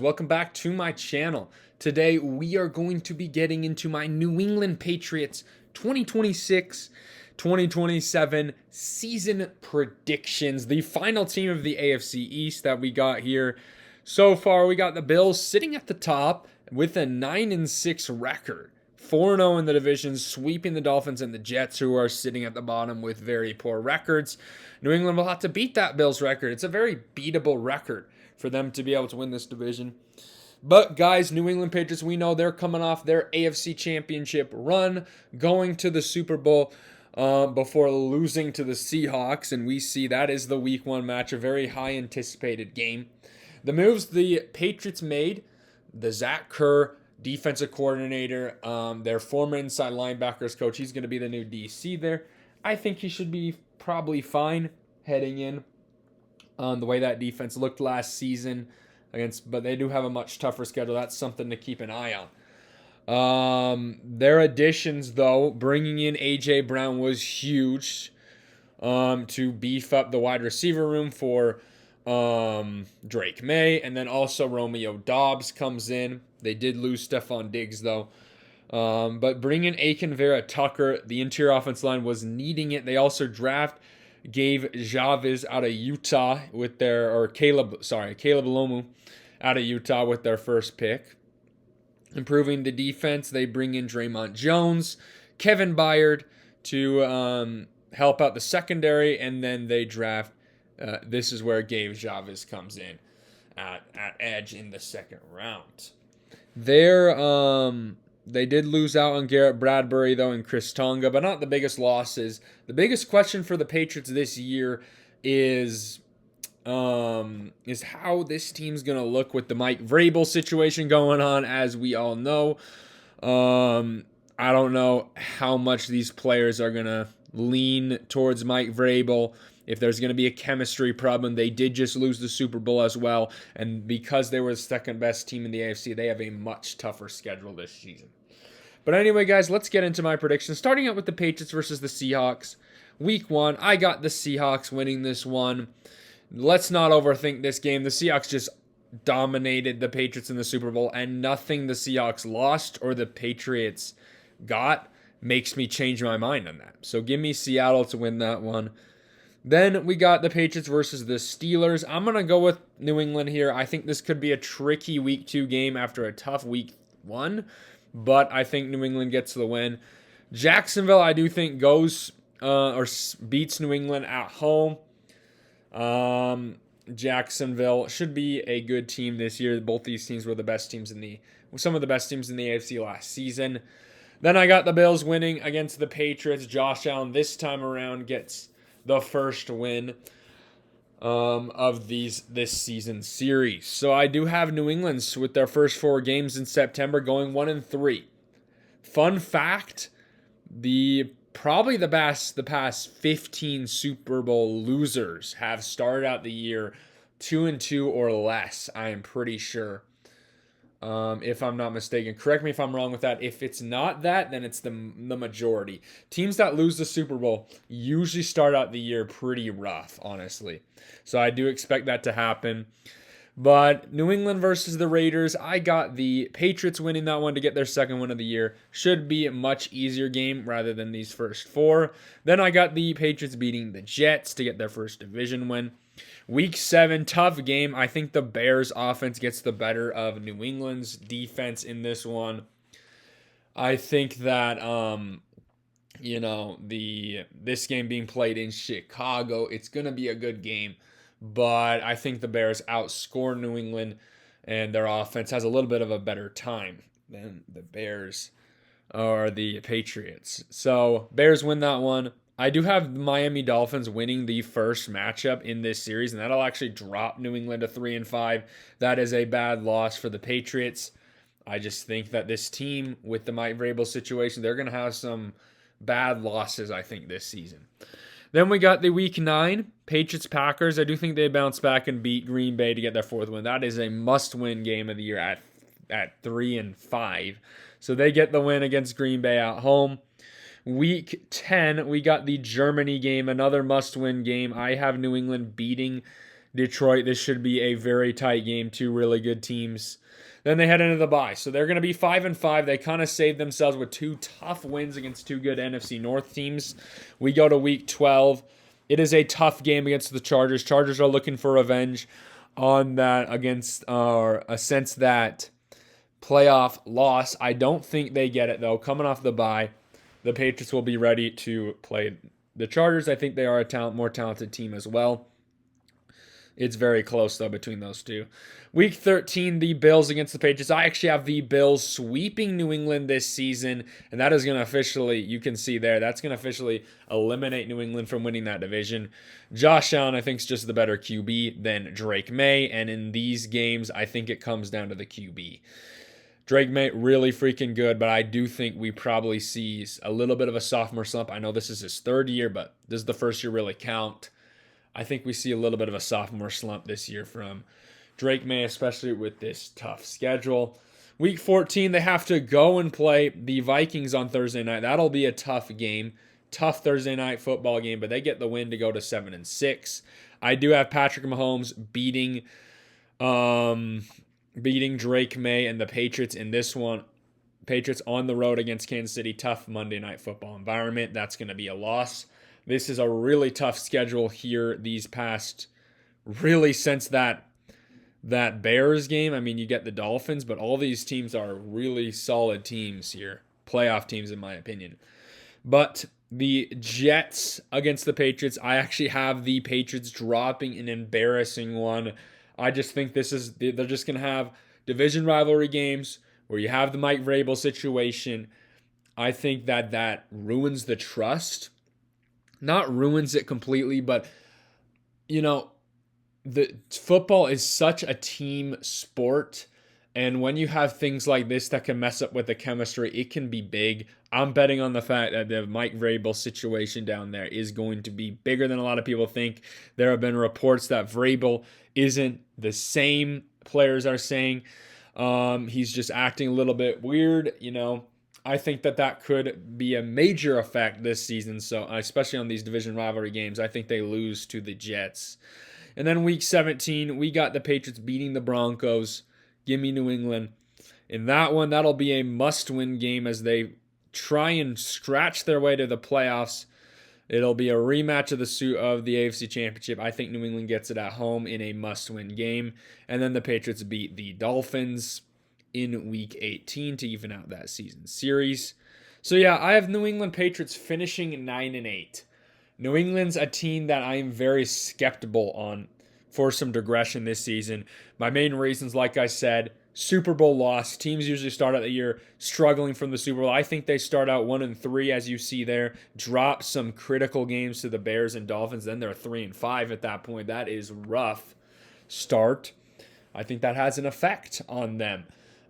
Welcome back to my channel. Today we are going to be getting into my New England Patriots 2026-2027 season predictions. The final team of the AFC East that we got here. So far we got the Bills sitting at the top with a 9-6 record. 4-0 in the division, sweeping the Dolphins and the Jets, who are sitting at the bottom with very poor records. New England will have to beat that Bills record. It's a very beatable record for them to be able to win this division. But guys, New England Patriots, we know they're coming off their AFC Championship run, going to the Super Bowl before losing to the Seahawks, and we see that is the Week 1 match, a very high anticipated game. The moves the Patriots made, the Zach Kerr defensive coordinator, their former inside linebackers coach, he's going to be the new DC there. I think he should be probably fine heading in. The way that defense looked last season but they do have a much tougher schedule. That's something to keep an eye on. Their additions, though, bringing in A.J. Brown was huge to beef up the wide receiver room for Drake May, and then also Romeo Doubs comes in. They did lose Stephon Diggs, though. But bringing Aiken Vera Tucker, the interior offense line was needing it. They also gave Javis out of Utah with Caleb Lomu out of Utah with their first pick. Improving the defense, they bring in Draymond Jones, Kevin Byard to help out the secondary, and then they draft. This is where Gabe Javis comes in at edge in the second round. They did lose out on Garrett Bradbury, though, and Chris Tonga, but not the biggest losses. The biggest question for the Patriots this year is how this team's going to look with the Mike Vrabel situation going on, as we all know. I don't know how much these players are going to lean towards Mike Vrabel. If there's going to be a chemistry problem, they did just lose the Super Bowl as well. And because they were the second best team in the AFC, they have a much tougher schedule this season. But anyway, guys, let's get into my predictions. Starting out with the Patriots versus the Seahawks. Week 1, I got the Seahawks winning this one. Let's not overthink this game. The Seahawks just dominated the Patriots in the Super Bowl, and nothing the Seahawks lost or the Patriots got makes me change my mind on that. So give me Seattle to win that one. Then we got the Patriots versus the Steelers. I'm going to go with New England here. I think this could be a tricky Week 2 game after a tough Week 1, but I think New England gets the win. Jacksonville, I do think goes or beats New England at home. Jacksonville should be a good team this year. Both these teams were some of the best teams in the AFC last season. Then I got the Bills winning against the Patriots. Josh Allen this time around gets the first win of this season series. So I do have New England with their first 4 games in September going 1-3. Fun fact, the past 15 Super Bowl losers have started out the year 2-2 or less, I am pretty sure. If I'm not mistaken. Correct me if I'm wrong with that. If it's not that, then it's the majority. Teams that lose the Super Bowl usually start out the year pretty rough, honestly. So I do expect that to happen. But New England versus the Raiders, I got the Patriots winning that one to get their second win of the year. Should be a much easier game rather than these first 4. Then I got the Patriots beating the Jets to get their first division win. Week 7, tough game. I think the Bears offense gets the better of New England's defense in this one. I think that this game being played in Chicago, it's going to be a good game. But I think the Bears outscore New England, and their offense has a little bit of a better time than the Bears or the Patriots. So Bears win that one. I do have the Miami Dolphins winning the first matchup in this series, and that'll actually drop New England to 3-5. That is a bad loss for the Patriots. I just think that this team, with the Mike Vrabel situation, they're going to have some bad losses, I think, this season. Then we got the Week 9, Patriots-Packers. I do think they bounce back and beat Green Bay to get their 4th win. That is a must-win game of the year at 3-5. So they get the win against Green Bay at home. Week 10, we got the Germany game, another must-win game. I have New England beating Detroit. This should be a very tight game. Two really good teams. Then they head into the bye. So they're going to be 5-5. They kind of saved themselves with two tough wins against two good NFC North teams. We go to week 12. It is a tough game against the Chargers. Chargers are looking for revenge on that against a sense that playoff loss. I don't think they get it, though. Coming off the bye, the Patriots will be ready to play the Chargers. I think they are a more talented team as well. It's very close, though, between those two. Week 13, the Bills against the Patriots. I actually have the Bills sweeping New England this season, and that is going to officially, you can see there, that's going to officially eliminate New England from winning that division. Josh Allen, I think, is just the better QB than Drake May, and in these games, I think it comes down to the QB. Drake May, really freaking good, but I do think we probably see a little bit of a sophomore slump. I know this is his third year, but this is the first year really count. I think we see a little bit of a sophomore slump this year from Drake May, especially with this tough schedule. Week 14, they have to go and play the Vikings on Thursday night. That'll be a tough game, tough Thursday night football game, but they get the win to go to 7-6. I do have Patrick Mahomes beating Drake May and the Patriots in this one. Patriots on the road against Kansas City, tough Monday night football environment. That's going to be a loss. This is a really tough schedule here these past, really since that Bears game. I mean, you get the Dolphins, but all these teams are really solid teams here. Playoff teams, in my opinion. But the Jets against the Patriots, I actually have the Patriots dropping an embarrassing one. I just think they're just going to have division rivalry games where you have the Mike Vrabel situation. I think that ruins the trust. Not ruins it completely, but, the football is such a team sport. And when you have things like this that can mess up with the chemistry, it can be big. I'm betting on the fact that the Mike Vrabel situation down there is going to be bigger than a lot of people think. There have been reports that Vrabel isn't the same, players are saying. He's just acting a little bit weird, I think that could be a major effect this season. So, especially on these division rivalry games, I think they lose to the Jets. And then week 17, we got the Patriots beating the Broncos. Give me New England. In that one, that'll be a must-win game as they try and scratch their way to the playoffs. It'll be a rematch of the AFC Championship. I think New England gets it at home in a must-win game. And then the Patriots beat the Dolphins in week 18 to even out that season series. So yeah, I have New England Patriots finishing 9-8. New England's a team that I am very skeptical on for some digression this season. My main reasons, like I said, Super Bowl loss. Teams usually start out the year struggling from the Super Bowl. I think they start out 1-3, as you see there, drop some critical games to the Bears and Dolphins. Then they're 3-5 at that point. That is rough start. I think that has an effect on them.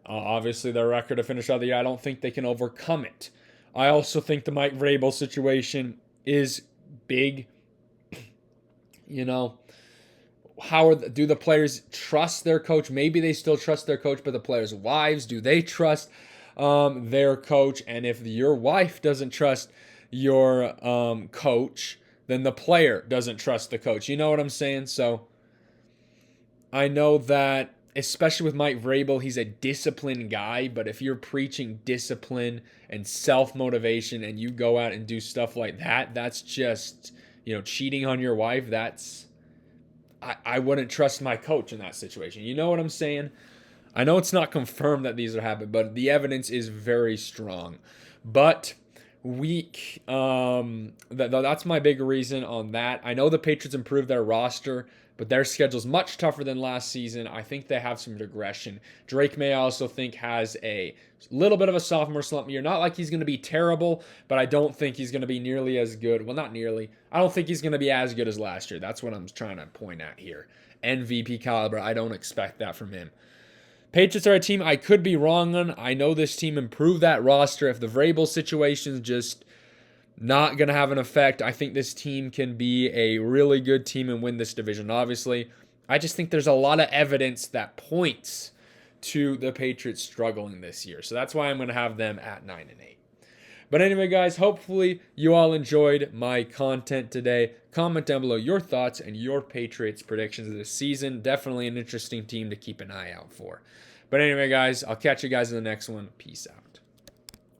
Obviously, their record to finish out the year, I don't think they can overcome it. I also think the Mike Vrabel situation is big. Do the players trust their coach? Maybe they still trust their coach, but the players' wives, do they trust their coach? And if your wife doesn't trust your coach, then the player doesn't trust the coach. You know what I'm saying? So I know that, especially with Mike Vrabel, he's a disciplined guy, but if you're preaching discipline and self-motivation and you go out and do stuff like that, that's just, cheating on your wife. I wouldn't trust my coach in that situation. You know what I'm saying? I know it's not confirmed that these are happening, but the evidence is very strong. But that's my big reason on that. I know the Patriots improved their roster, but their schedule's much tougher than last season. I think they have some regression. Drake May, I also think, has a little bit of a sophomore slump year. Not like he's going to be terrible, but I don't think he's going to be nearly as good. Well, not nearly. I don't think he's going to be as good as last year. That's what I'm trying to point at here. MVP caliber, I don't expect that from him. Patriots are a team I could be wrong on. I know this team improved that roster. If the Vrabel situation's just not going to have an effect, I think this team can be a really good team and win this division. Obviously, I just think there's a lot of evidence that points to the Patriots struggling this year. So that's why I'm going to have them at 9-8. But anyway, guys, hopefully you all enjoyed my content today. Comment down below your thoughts and your Patriots predictions of the season. Definitely an interesting team to keep an eye out for. But anyway, guys, I'll catch you guys in the next one. Peace out.